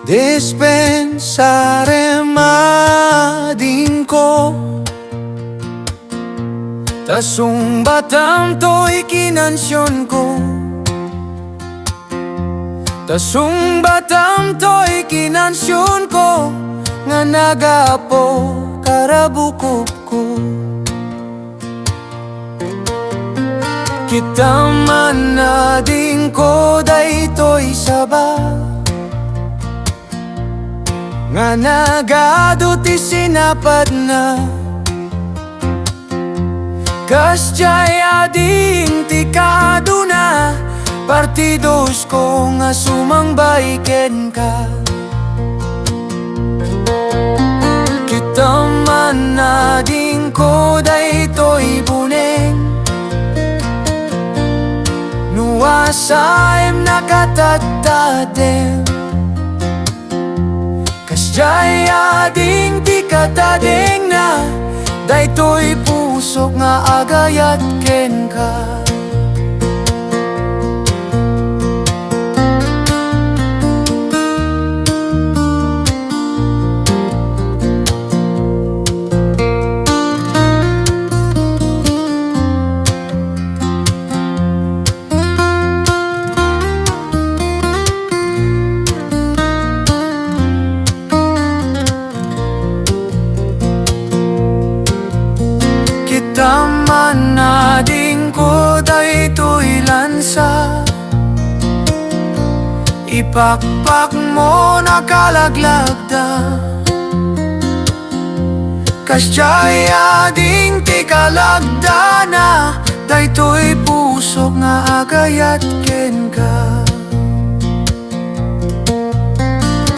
Dispensarem ading ko, tasong batam to'y kinansyon ko. Tasong batam to'y kinansyon ko, nga nagapo karabukop ko. Kita man ading ko daytoy saba, nga nagado ti sinapad na. Kas jay ading ti kaduna, partidos ko nga sumangbay ken ka. Kita man ading ko daytoy buneng, nuwasaem nakatatateng. Kasjay ading ti katadeng na, daytoy pusok nga agayat ken ka. Taman ading ko daytoy lansa, ipakpak mo nakalaglag kasjay ading ti kalagda na, daytoy pusok nga agayat ken ka.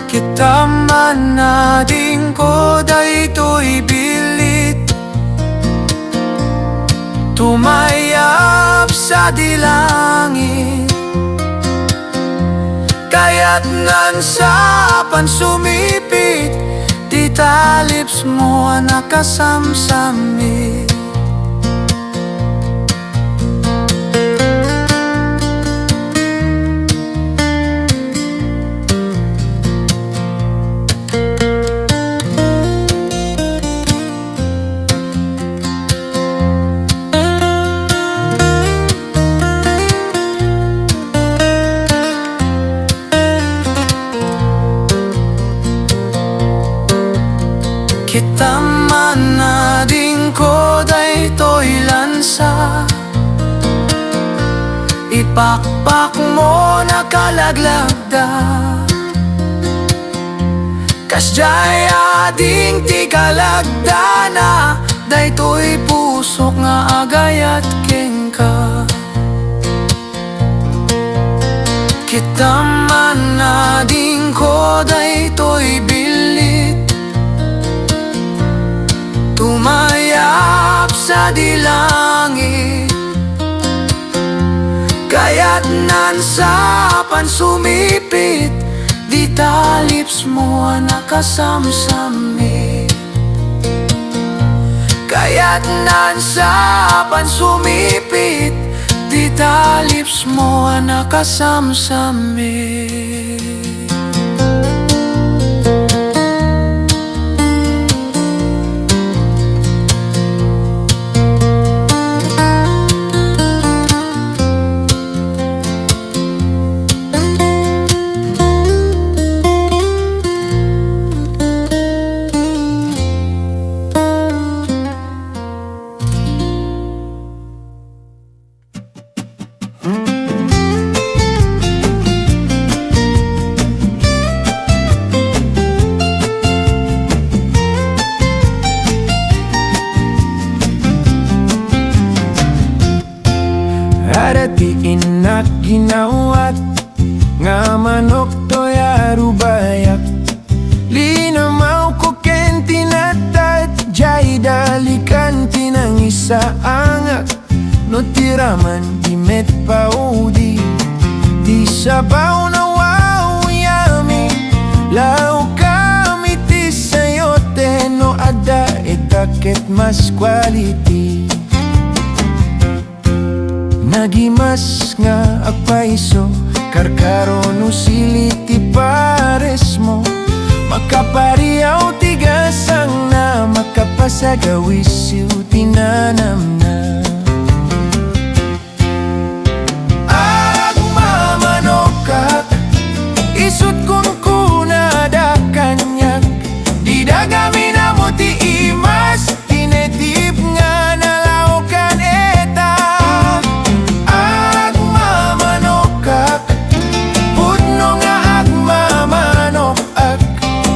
Kita man ading ko daytoy bilit, tumayap sa dilangit, kaya't nan sa pansumipit, di talips mo nakasamsamit. Kita man ading ko daytoy lansa, ipakpak mo nakalaglag kasjay ading ti kalagda na, daytoy pusok nga agayat ken ka. Kita man ading ko daytoy bilit, tumayap sa dilangit, kaya't nan sa pansumipit, di talips mo nakasamsamit. Kaya't nan sa pansumipit, di talips mo nakasamsamit. Aratiin at ginawat, nga manok to'y arubayak, linamaw ko ken tinatat, jay dalikan tinang isaangak, no tiraman di met paudi, di sabaw na wow yami, lao kami ti sayote, no ada etaket mas quality. Nagimas nga agpaiso, Karkaron usilit ti pares mo, makapariyaw tigasang na, makapasagawisiw tinanam na. Agmamanok isut kun kunada kanyak, di dagami na mo ti imas, tinetip nga nalaukan eta. Agmamanok pudno nga agmamanok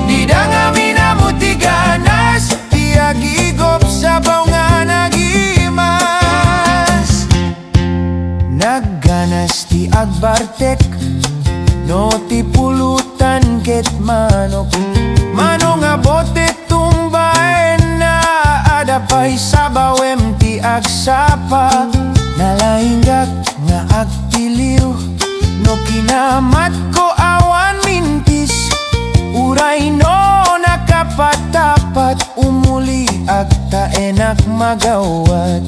di dagami na mo ti ganas, ti agigop sabaw nga nagimas. Nagganas ti agbartek, no ti pulutan ket manok, manong nga bote tumbaen na, adapay sabawem ti agsapa. Nalainggak nga agpiliw, no kinamat ko awan mintis, uray no nakapatapat, umuli agtaenak magawat.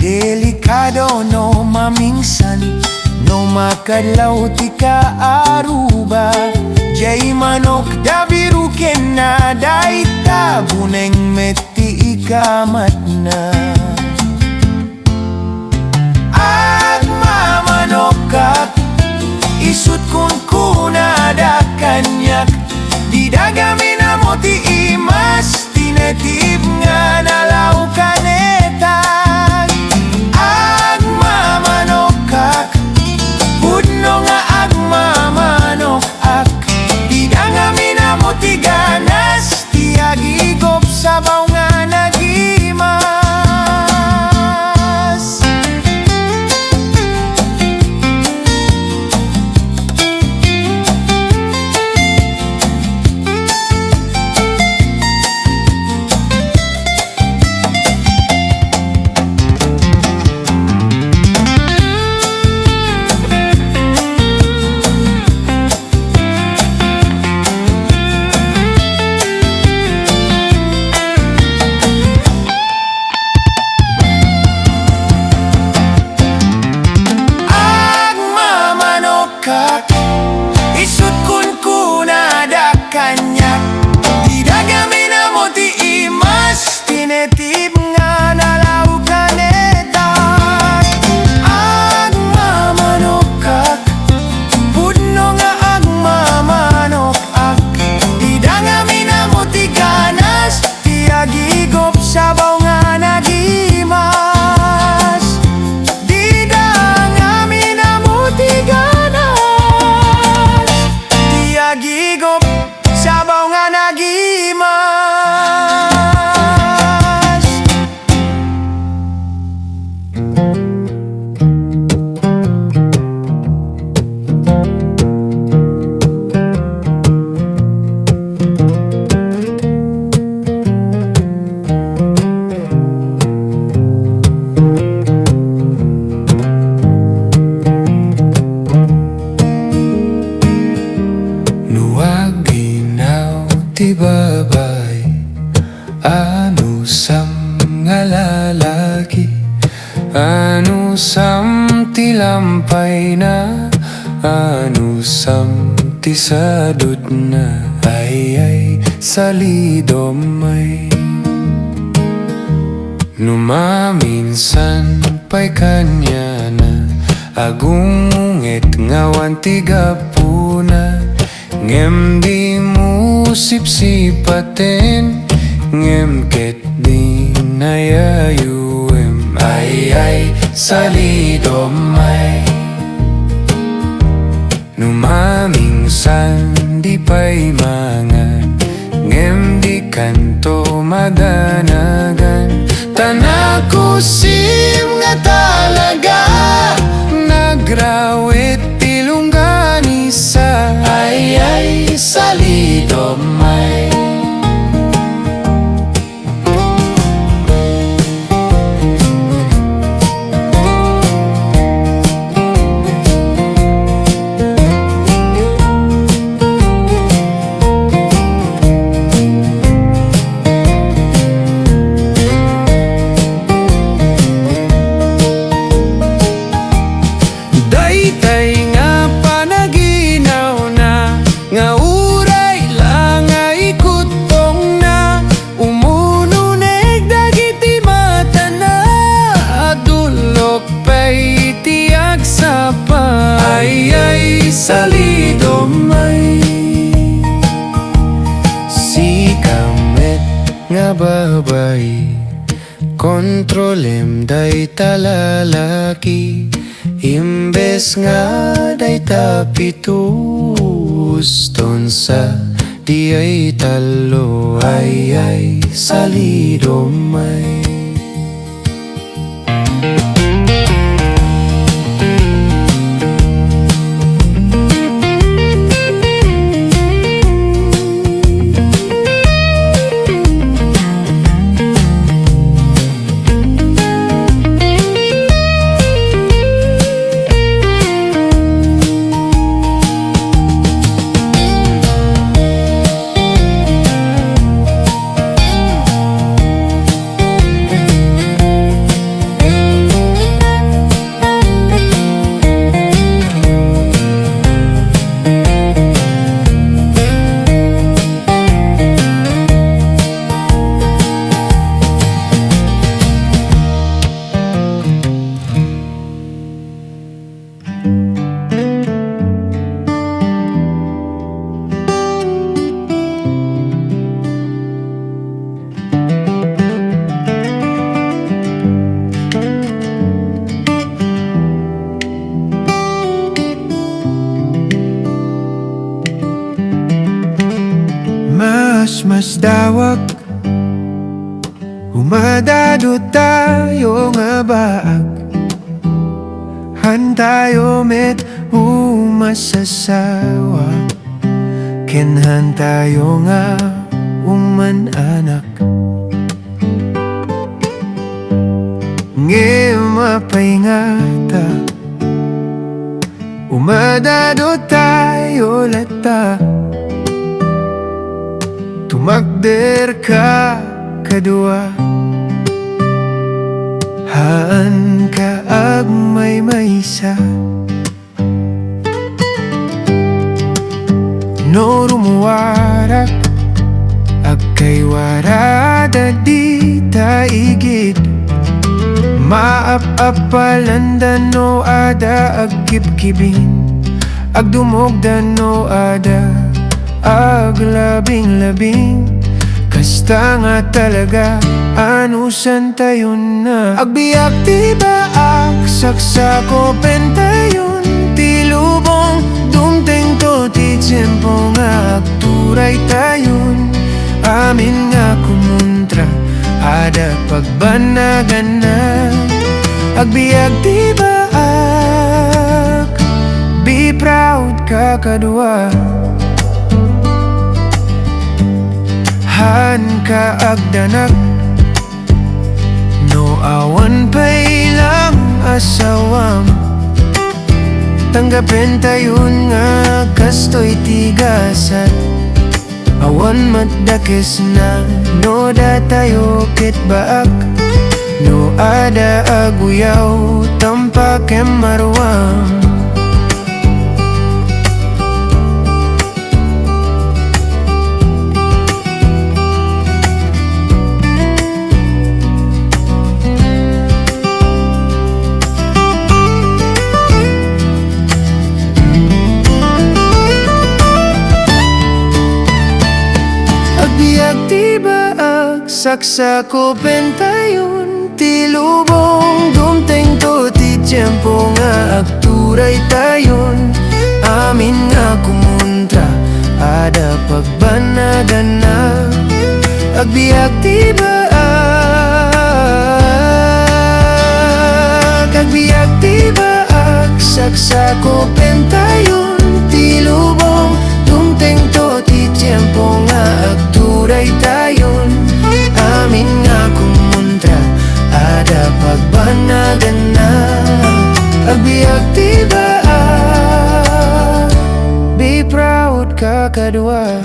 Delikado no mamingsan, no makadlaw ti kaaruba, jay manok da biruken na, day tabuneng meti ikamat na. Agmamanok isut kun kunada kanyak, di dagami na mo ti imas, tinetip nga nalaukan eta. Agmamanok pudno nga agmamanok di dagami na mo ti ganas, ti agigop sabaw nga nagimas. Isut kun kunada kanyak, di dagami na mo ti imas, tinetip nga nalaukan eta. Agmamanok pudno nga agmamanok di dagami na mo ti ganas, ti agigop sabaw nga nagimas. Di dagami na mo ti ganas, agigop sabaw nga nagimas. Ti babai, anu sam nga lalaki, anu sam ti lampay na, anu sam ti sadud na, ay salidumay. Numaminsan pa'y kanya na, agungit ngawan ti gapuna, ngem di mo sipsipaten, ngem ket di nayayuem, ay salidumay. Numamingsan di pa'y mangan, ngem di kanto madanagan, tanakusim nga talaga, nagrawit tilungganisa, ay salidumay. Kontrolem day talalaki, imbes nga day tapituston sa di ay talo ay salidumay. Mas dawak, umadado tayo nga baak, han tayo met umasasawa, kenhan tayo nga umananak. Nge mapaingata, umadado tayo lata, tumakder ka kadua, haan ka agmaymaysa. No rumuwarak, agkay warada di taigid, maap-apalandan no ada agkip-kibin, agdumogdan no ada aglabing-labing. Kasta nga talaga, anusan tayo na Agbiyag ti baak, saksako pentayon, ti lubong dumteng to ti tiyempo nga agturay tayon. Amin nga kumuntra, ada pagbanagan na Agbiyag ti baak, be proud ka kadwa, han ka agdanak, no awan pa'y lang asawam. Tanggapin tayon nga kastoy tigasat, awan matdakes na no da tayo kit baak, no ada aguyaw tampakem marwam. Ti baak, saksako pentayon, ti lubong dumteng to ti tiyempo nga agturay tayon. Amin nga kumuntra, ada pagbanagan na Agbiyag ti baak, agbiyag ti baak, saksako pentayon, ti lubong dumteng to ti tiyempo nga agturay tayon. Amin nga kumuntra, ada pagbanagan na Agbiyag ti baak, be proud ka kadwa.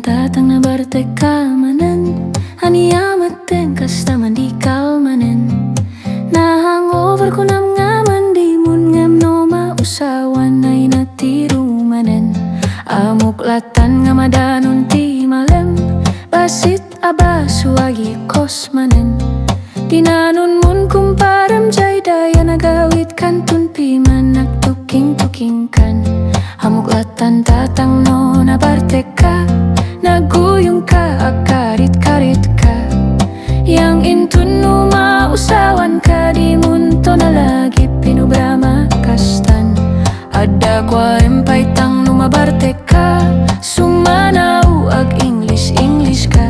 Tatang na barte kamanan, Haniamaten kasta mandikal manen. Na-hangover ko nam nga mandi mun ngam no mausawan ay natiru manen. Amuklatan nga madanon ti malem. Bassit baso agi kos manen. Tinanon mun kumparam jay daya nagawit kantun piman nagtuking-tuking kan. Hamuklatan tatang no nabarte ka. Naguyong ka akarit-karit ka. Yang intun no mausawan ka. Di munto na lagi pinubrama kastan. Ada kwa empay tang no mabarte ka. Sumanaw ag English ka.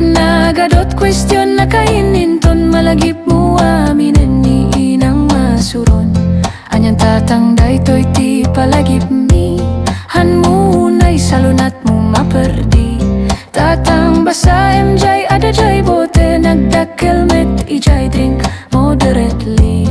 Nagadot question na kaininton. Malagip mo aminin ni inang masuron. Anyang tatang daytoy ti palagip mi. Han mo unay salunat mo maperdi. Tatang basa MJ ada jay bote. Nagdakkel met ijay drink moderately.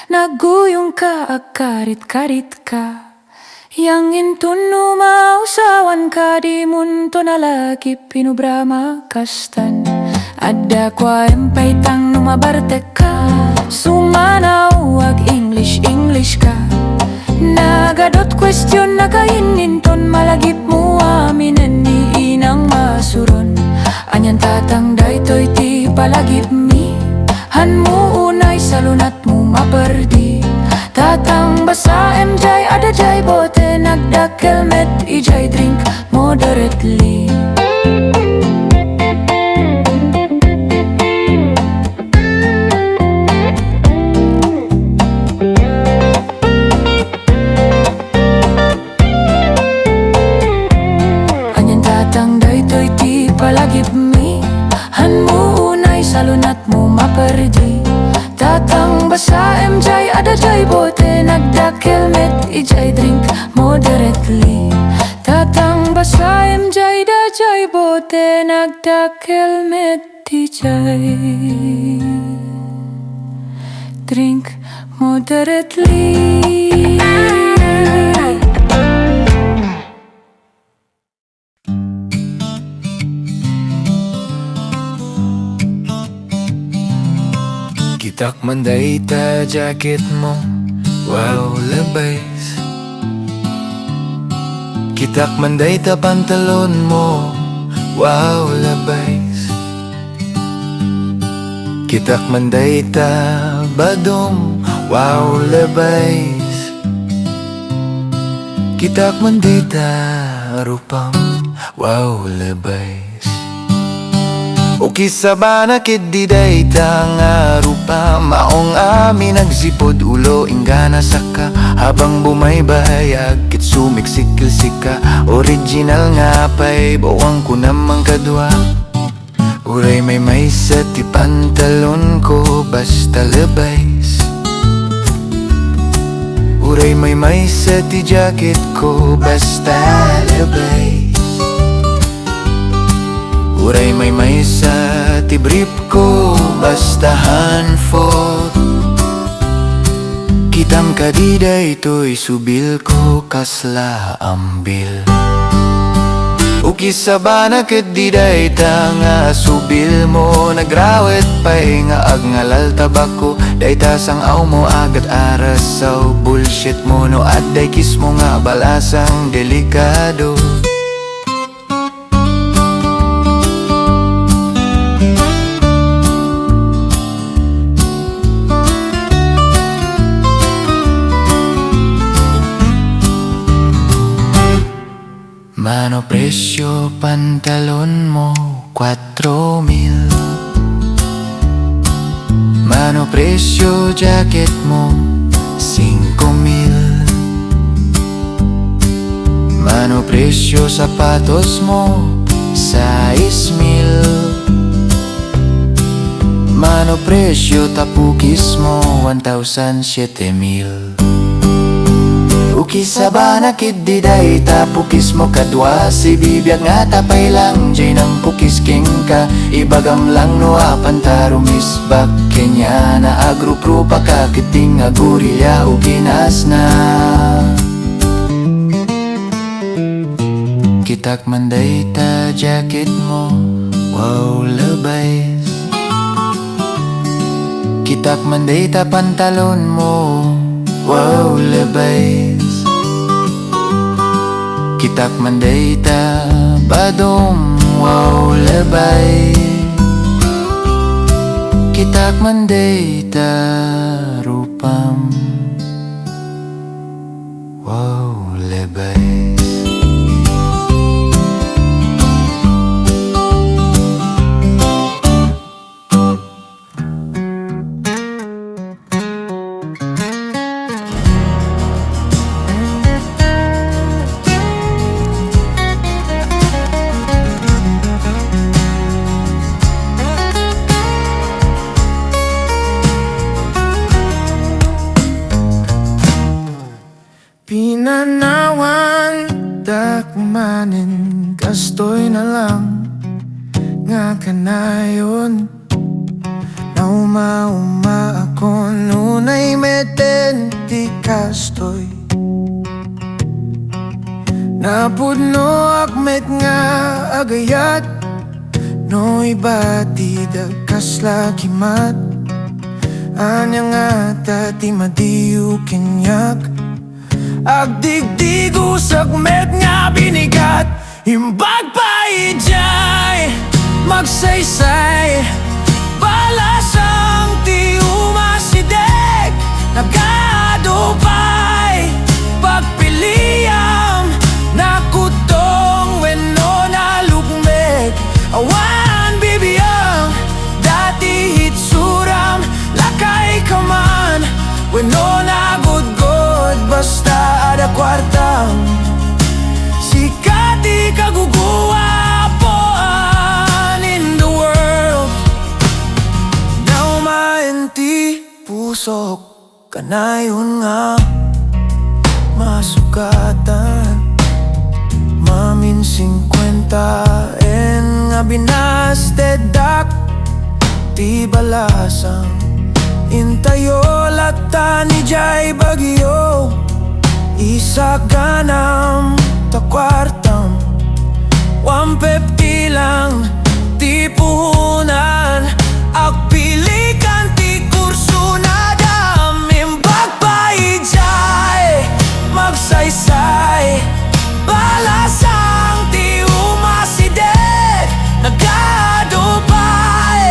Naguyong ka akarit-karit ka. Yang intun no mausawan ka. Di munto na lagi pinubrama kastan. Ada kwa empay tang no mabarte ka. Sumanaw ag English ka. Nagadot question na kaininton. Malagip mo aminen ni inang masuron. Anyang tatang daytoy ti palagip mi. Han mo unay salunat mo maperdi. Tatang basa MJ ada jay bote. Nagdakkel met ijay drink moderately. Anyang tatang daytoy ti palagip mi. Han mo unay salunat mo maperdi. Tatang basa MJ ada jay bote. Nagdakkel met ijay drink moderately. Tatang basa MJ da jay bote. Nagdakkel met ijay drink moderately. Kitak manday ta jacket mo, wow labays. Kitak manday ta pantalon mo, wow labays. Kitak manday ta badong, wow labays. Kitak manday ta rupam, wow labays. O kisabana kid di day nga rupa. Maong amin nagsipod ulo ingana saka. Habang bumaybayag kit sumiksikil sika. Original nga pa'y bawang ko namang kadwa. Uray may sa ti pantalon ko basta labays. Uray may sa ti jacket ko basta labays. Uray may sa ti brief ko basta handful. Kitam kadida ito'y subil ko kasla ambil. Ukisabana kadiday ta nga subil mo. Nagrawet pa'y nga agngalal tabako. Day tasang aw mo agat aras sa bullshit mo. No at day kiss mo nga balasang delikado. Mano presyo pantalon mo 4,000. Mano presyo jacket mo? 5,000. Mano presyo sapatos mo? 6,000. Mano presyo tapukis mo? 1,007,000. Uki sabana kid diday tapukis mo kadwa. Si bibiyag nga tapay lang jay nang pukis king ka. Ibagam lang no apantarumis bak kenya na agruprupa ka kiting agurya ukinas na. Kitak manday ta jacket mo, wow labays. Kitak manday ta pantalon mo, wow labays. Kitak manday ta badom, wow labay. Kitak manday ta rupam, wow labay. Pinanawan dakmanin kastoy na lang nga kanayon. Nauma ako nunay meten di kastoy. Napudno akmet nga agayat no iba di dakas lakimat. Anya nga tati madiyu kinyak. Agdigdigo sagmet nga binigat. Imbag pa ijay magsaysay. Balasang ti umasidek. Nagadupay pagpiliyam. Nakutong weno na lugmek. Awan bibiyang dati hitsuram. Lakay kaman weno na gudgod basta ada kwartang. Sika't kaguguwapoan in the world. Now maenti pusok kanayon nga masukatan. Mamin 50 en nga binastedak ti balasang. Intayo lata ni jay bagyo. Isa ganam ta kwartam. 150 lang ti puhunan. Agpilikan ti kurso na dam. Imbag pa ijay magsaysay. Balasang ti umasidek. Nagadupay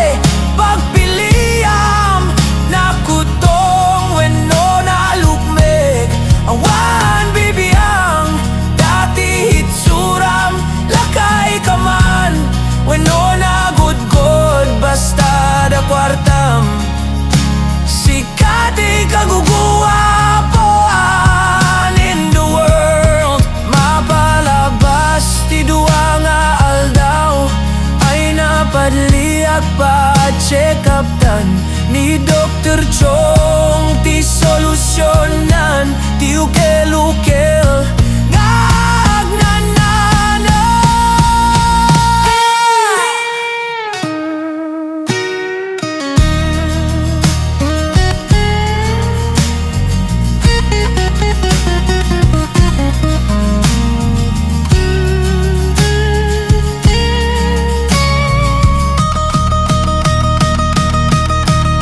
pagpiliyam. Nakutong weno na lukmek. Awan bibiyang dati hitsuram. Lakay kaman weno na gudgod basta da kwartam. Sika't kaguguwapoan in the world. Mapalabas ti dua nga aldaw. Ay napadliak pa check up tan ni Dr. Chong. Ti solusyonan ti ukel-ukel nga agnanana.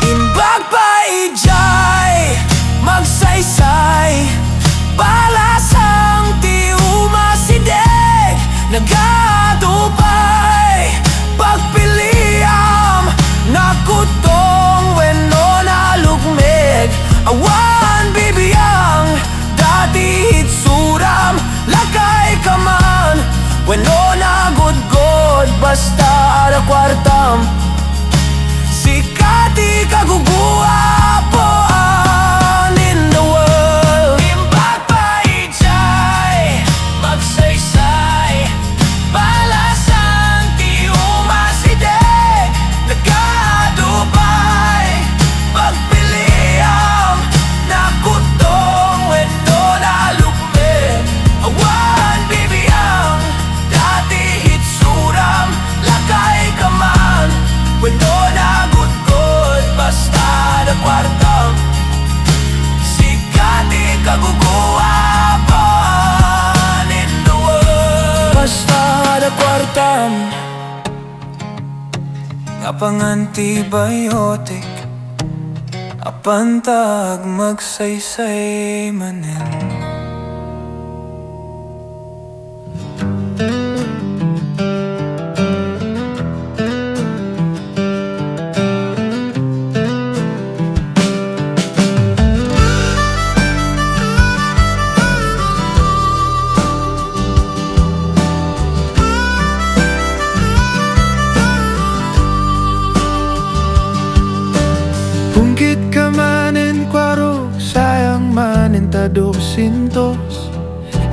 Imbag pa ijay magsaysay. Balasang ti umasidek. Nagadupay pagpiliyam. Nakutong weno na lukmek. Awan bibiyang dati hitsuram. Lakay kaman weno na gudgod basta ada kwartam. Sika't kaguguwa Apang antibiotic apantag magsaysay manen. Kungkit ka manen kwaro, sayang manen ta 200.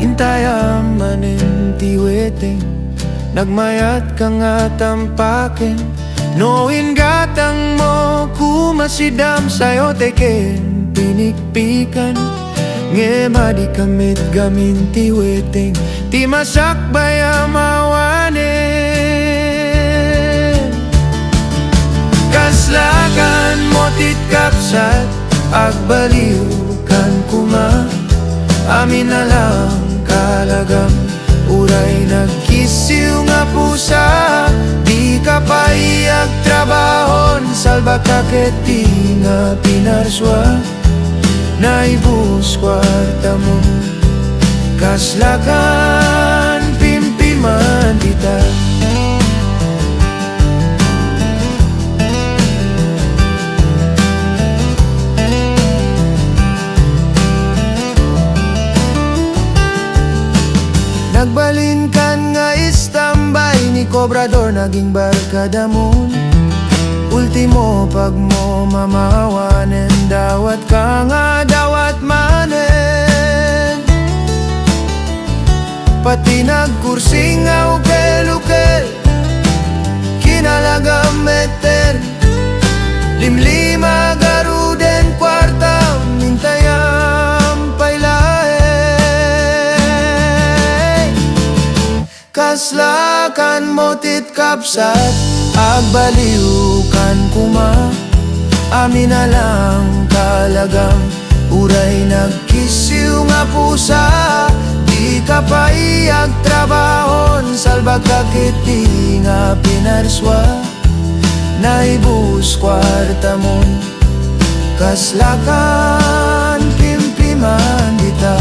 Intayam manen ti Hueteng, nagmayat ka nga tampakin. Noin gatang mo kumasidam sayo teken pinikpikan. Ngema di kamit gamin ti Hueteng, ti masak bayamawanen. Kaslakan motit kapsat, agbaliw kan kuma. Amin na lang kalagam, uray nagkisiw nga pusa. Di ka pa iagtrabahon, salba kaketi nga pinarswa. Naibus kwarta mo, kaslakan pimpiman kita. Nagbalin kan nga istambay ni Kobrador, naging barkada mo. Ultimo pag mo mamawanen, dawat ka nga dawat manen. Pati nagkursing nga ukel-ukel, kinalagam meter. Limlima garuden kwarta, mintayam pailae. Kaslakan motit kapsat, agbaliw kan kuma. Amin na lang kalagam, uray nagkisiw nga pusa. Di ka pa iagtrabahon, salba kakiti nga pinarswa. Naibus kwarta mo, kaslakan pimpiman dita.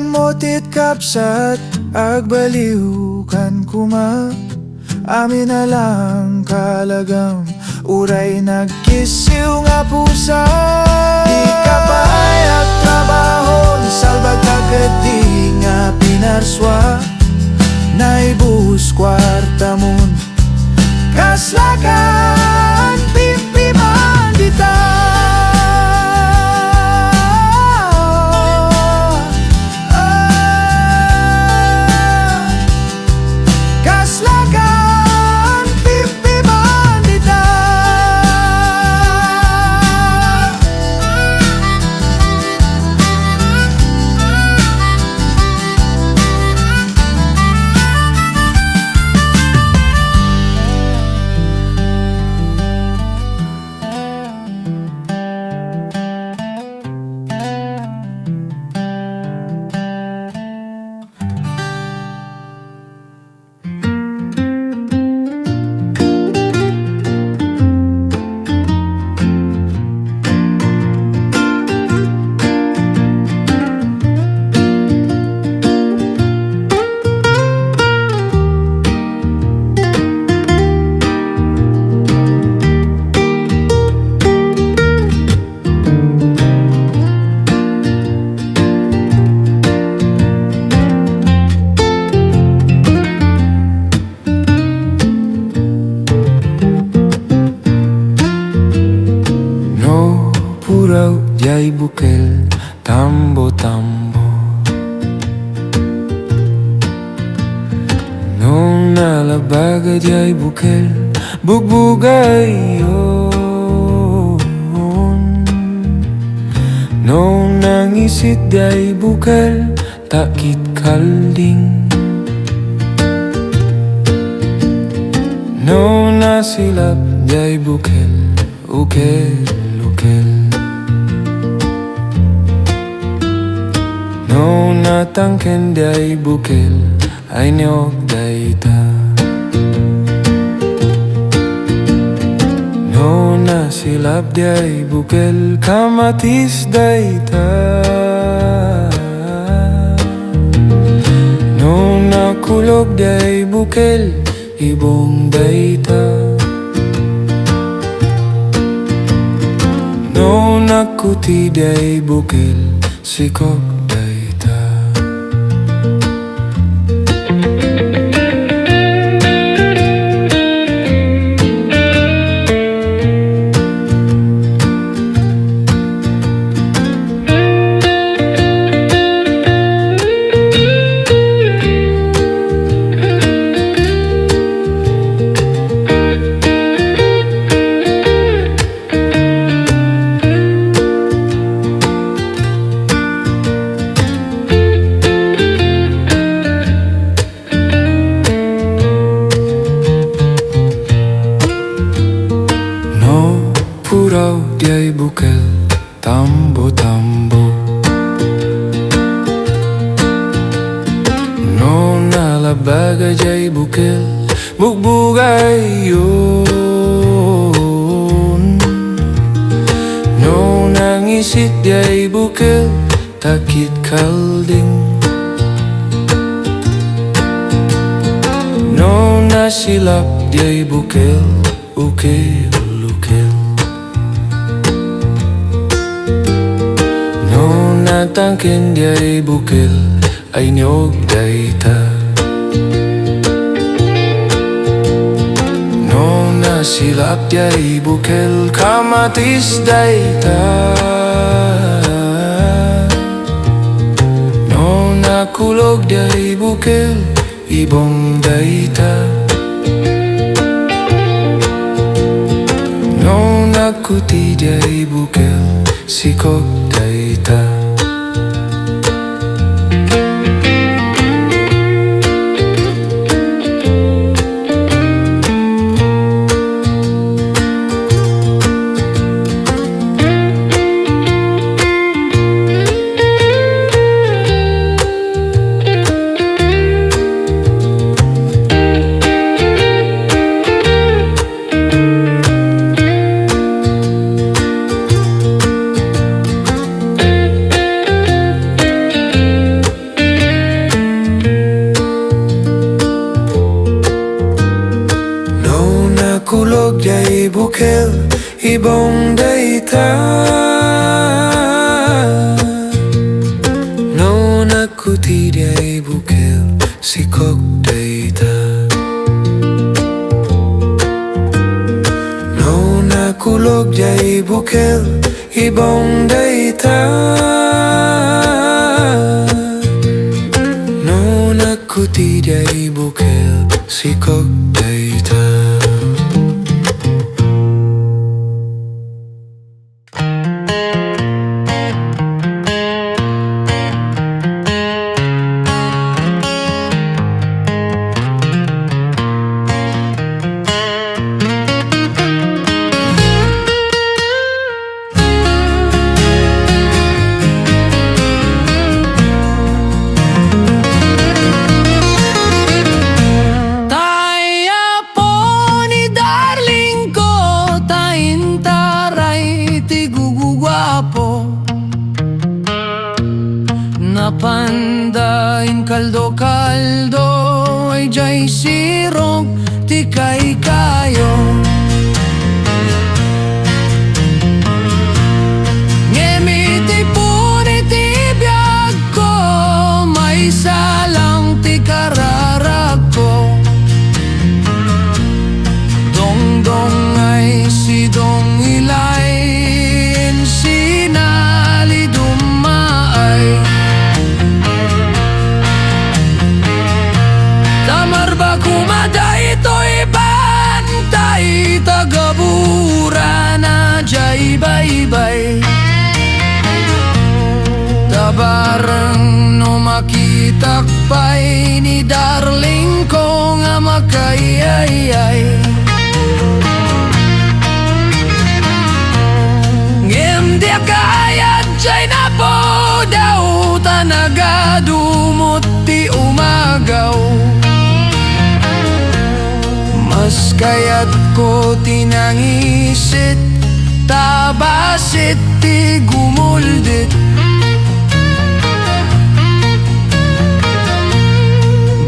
Motit kapsat, agbaliw kan kuma. Amin na lang kalagam, uray nagkisiw nga pusa. Di ka pa iagtrabahon, salba kaketi nga pinarswa. Naibus kwarta mon, kaslakan pimpiman dita. nalabagad ay bukel, bugbugay yun. No nangisit ay bukel, takit kalding. No nasilap ay bukel, ukel, ukel. No natangken ay bukel, ay nyog dayta. No nasilap ay bukel, kamatis dayta. No nakulog ay bukel, ibong dayta. No nakuti ay bukel, sikok dayta. Puraw diay bukel, tambo-tambo. No nalabaga diay bukel, bugbugay yun. No nangisit diay bukel, takit kalding. No nasilap diay bukel, ukel, ukel. No natangken diay bukel, ay nyog dayta. No nasilap diay bukel, kamatis dayta. No nakulog diay bukel, ibong dayta. No nakuti diay bukel, sikok dayta. Kulog diay bukel, ibong dayta. No nakuti diay bukel, sikok dayta. No nakulog diay bukel, ibong dayta. No nakuti diay bukel, sikok dayta. Napandain kaldo-kaldo ay jay sirog ti kay kayo. Ngemiti punit ti biyag ko, may salang ti kararag ko. Dong-dong ay si dong ilayin, Salidumay. Tamar ba kumada baybay. Tabarang no makitakpay ni darling ko nga makayayay. Ngem di kayat jay na po daw tanagadumot ti umagaw. Mas kayat ko tinangisit tabasit ti gumuldit.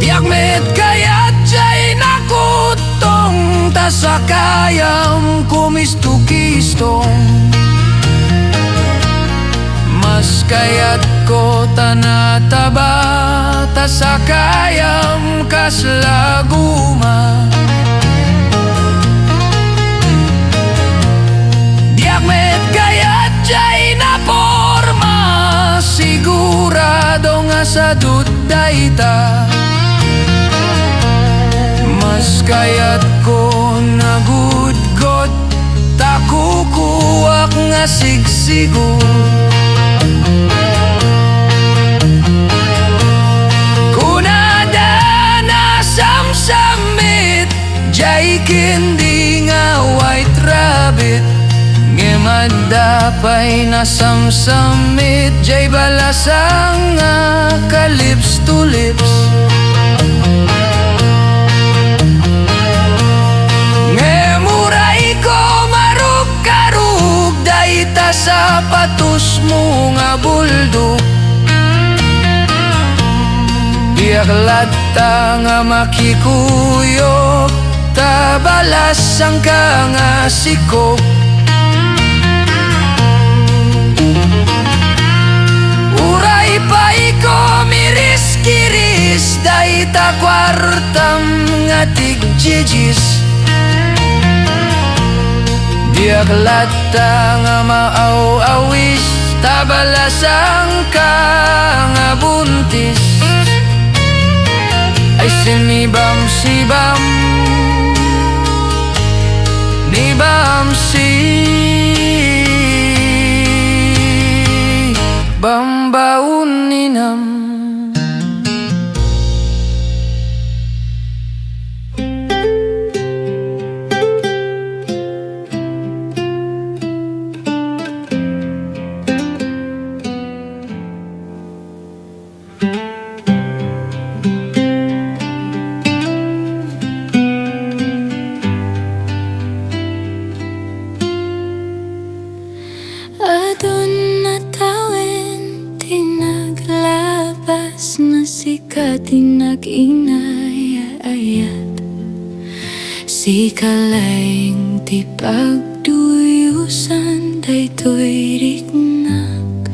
Diagmet kayat jay nakutong tasakayam kumistukistong. Mas kayat ko tanataba tasakayam kaslaguma. Diagmet kayat jay na porma sigurado nga sa dudayta. Mas kayat ko nagudgot takukuwak nga sigsigo. Kunada na samsamit jay kindi nga white rabbit. Ngemadapay na samsamit jay balasang nga ka-lips to lips. Ngemuray ko marug-karug dayta sa patus mo nga buldog. Biyak lata nga makikuyok tabalas ang ka nga sikop. Uray pa iko miris-kiris dayta kwartam nga tigjijis. Biyak lata nga maaw-awis tabalasang ka nga buntis. Ay sinibam sibam nibam si bambaun ninam. Sika't inag-inayayat Sikalaeng ti pagduyusan daytoy riknak.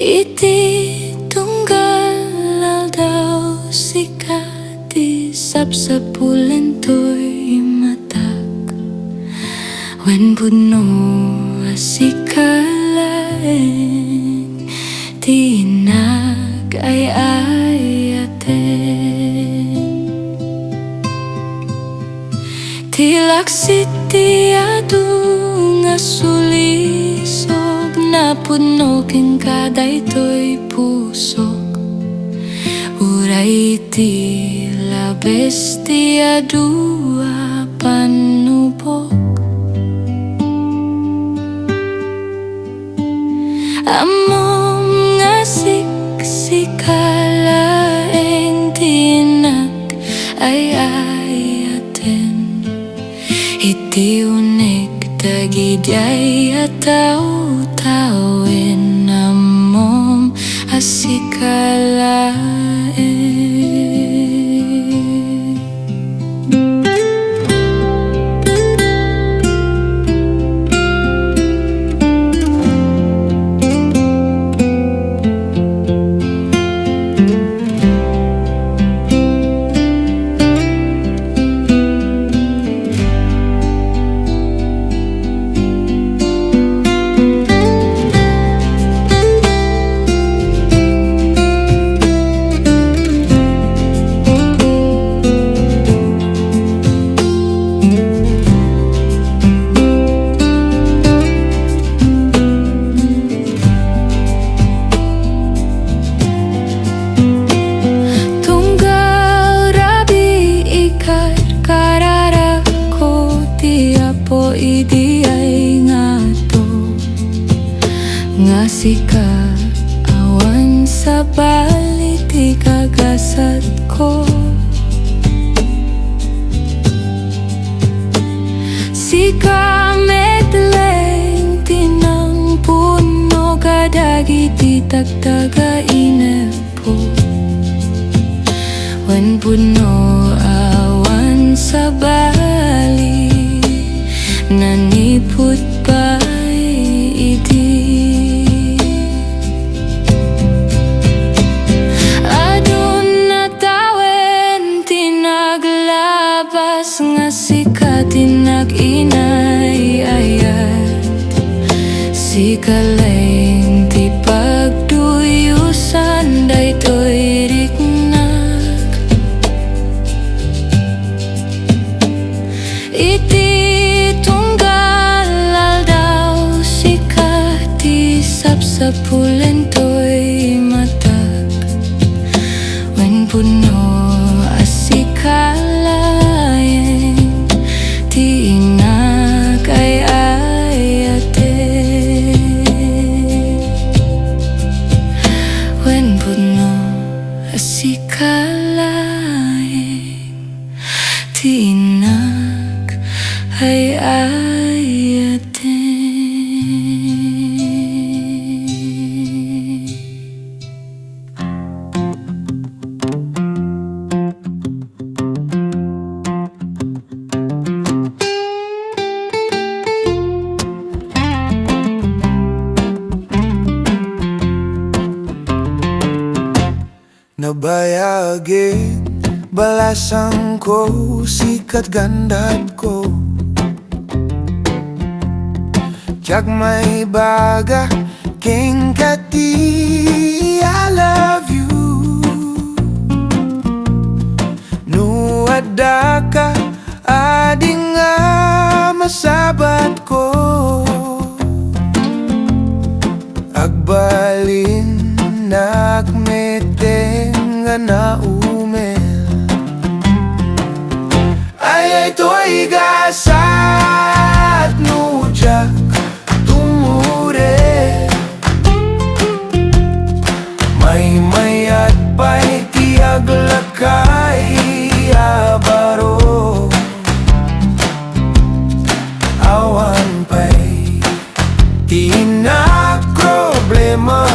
Iti tunggal daw sikat isapsapulan to'y matak. When puno asikalaeng tinag ay ayaten. Tilaksit ti adu nga sulisog na puno king kadaytoy pusok. Uray ti labes ti adua panubok. Amom nga siksikalaeng tinag ay ayaten. Iti unig tagidyay at tao-tawin amom asikalaeng. idi ay ngato nga Sika't awan sa balit ikagasat ko. Sika't medleng tinang puno kadagi titagtaga inepo. Wen puno awan sa bali naniput pa idi. Adun na tawen tinaglabas nga Sika't tinag-inay ayat. Sika't laeng ti pagduyusan daytoy riknak. Iti tunggal aldaw Sika't ti sapsapulen toy matag. Wen puno a Sika't laeng ti inak ay ayate. Wen puno a Sika't laeng ti inak ay ayate. Nabayagin balasang ko, Sika't gandat ko. Tiyak may baga king kati, I love you. Nuada ka ading nga masabat ko. Agbalin nakmeteng nga naumel. Ay to'y gasat nujak tumure. May mayat pa'y tiaglakay abaro. Awan pa'y tinak problema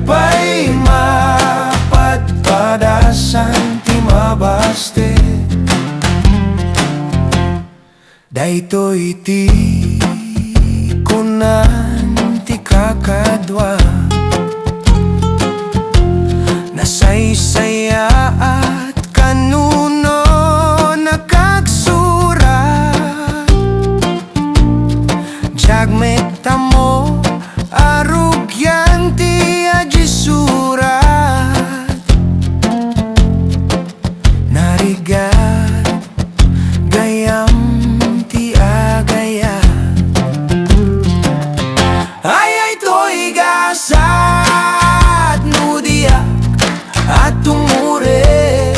pa'y mapatpadasan ti mabaste. Daytoy ti kunan ti kakadwa. Nasaysaya at kanuno nakagsurat. Jagmeta mo arugyan ti surat. Narigat gayam ti agaya. Ay to'y gasat nudiak at tumure.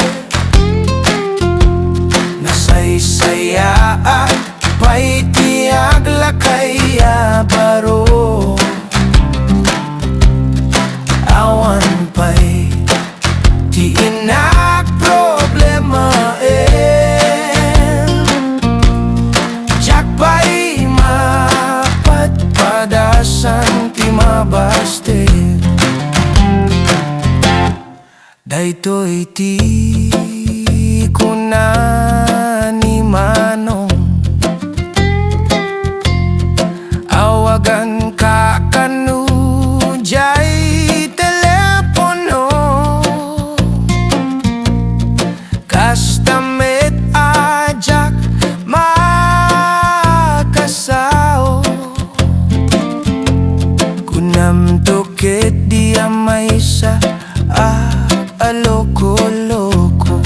Nasaysaya at pa'y tiaglakay abaro. Awan pa'y ti inak problema Tiyak pa'y mapatpadasan ti mabaste. Daytoy ti kunan ni manong. Awagan ka kanu jay kastamit ajak makasao. Kunam tukit dia may sa aloko-loko.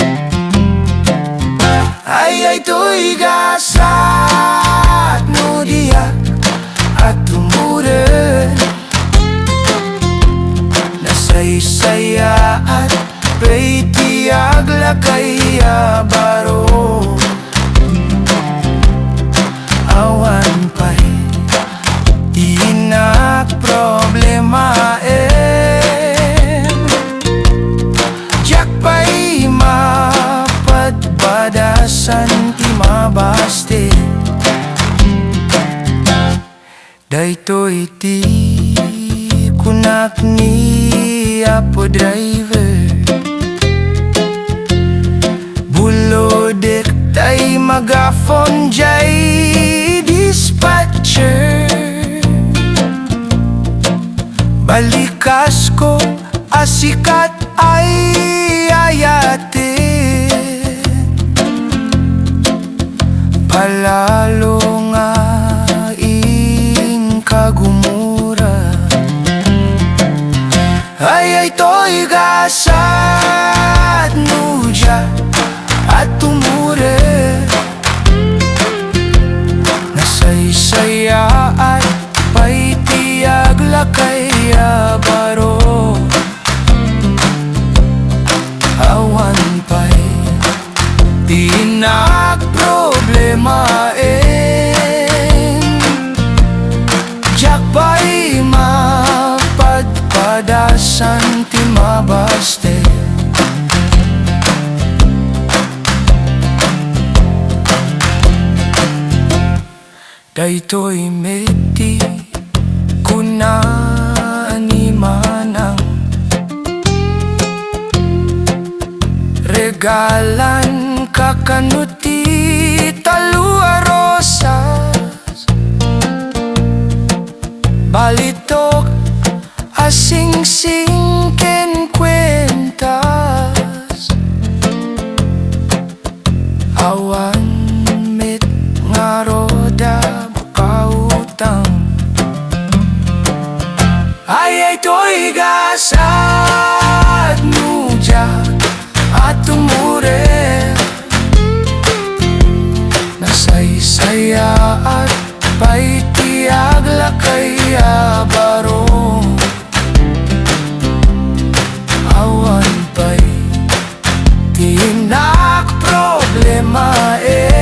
Ay to'y gasat no diyak at tumurin. Nasaysaya at pa'y tiaglakay abaro. nagproblemaen. Diyak pa'y mapadpadasan ti mabaste. Daytoy ti kunak ni Apo driver. Bulodek tay magafon jay dispatcher. Balikas ko asikat ay ayatin. Palalo nga ing kagumura. Ay to'y gasat nudya at tumure. Nasaysaya at pa'y tiyag lakay baro. Awan pa'y di nagproblemaen. Diyak pa'y mapadpadasan ti mabaste. Daytoy meti kuna ni manang regalan kakanuti talua rosas. Balitok asing-sing ken kwentas. Awan met nga roda bukautang. Ay to'y gasat nudya at tumure. Nasaysaya at pa'y tiyag lakay baro. Awan pa'y di nagproblemaen.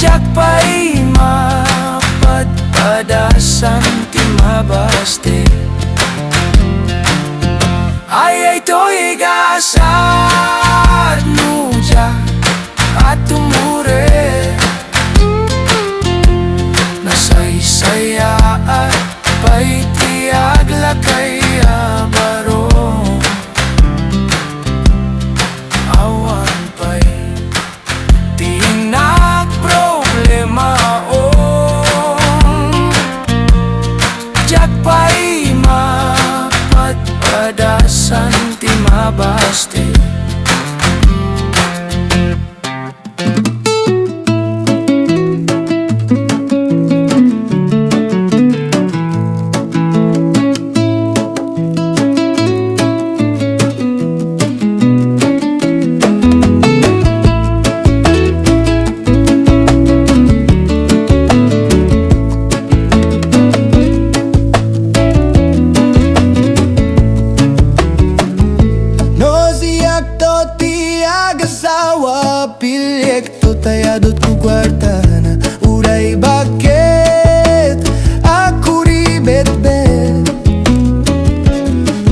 Diyak pa'y mapadpadasan ti mabaste. Ay to'y gasat nudya at tumure. Nasaysaya at pa'y tiyag lakay baro. Awan pa'y di nagproblemaon. Diyak pa'y mapadpadasan ti mabaste. Pilyekto tayadot ku kwartana. Uray bakit ako ribet-bet.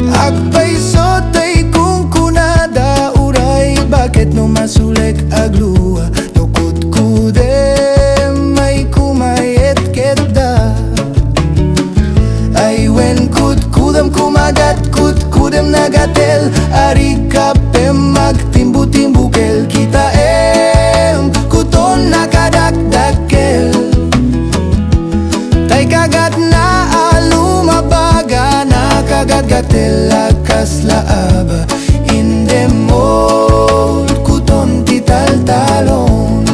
Agpay sotay kung kunada. Uray bakit no masulek agluwa. Tukod kudem may kumayet ketda. Ay wen kudem kumagat kudem nagatel. Ari kapem magtimbu-timbukel. Kita Kuton nakadakdakel. Tay kagat na alumabaga. Nakagat-gatel lakas laaba. Indemol kuton ti taltalon.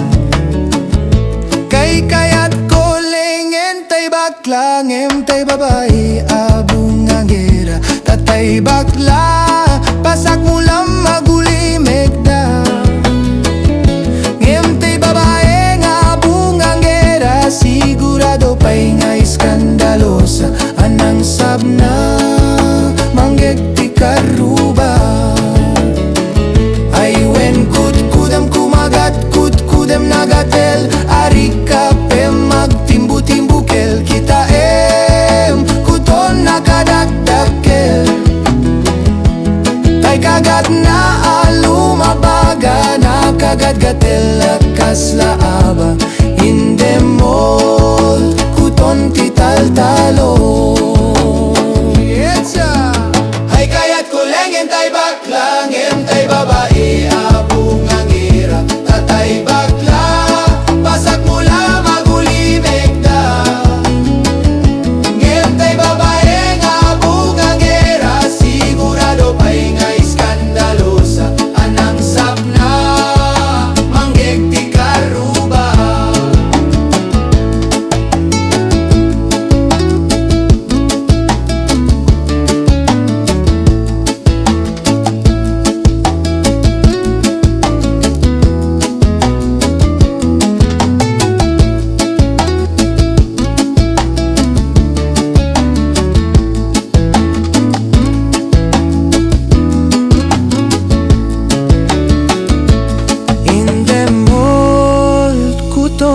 Kay kayat ko lengen tay baklangem tay babai abung angera. Tatay bakla pasak mulam magulimik da. Sigurado pa'y nga iskandalosa. Anang sabna manggek ti karuba. Ay wen kudem kumagat kudem nagatel. Ari kapem magtimbu-timbukel.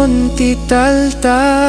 taltalon ti taltalon.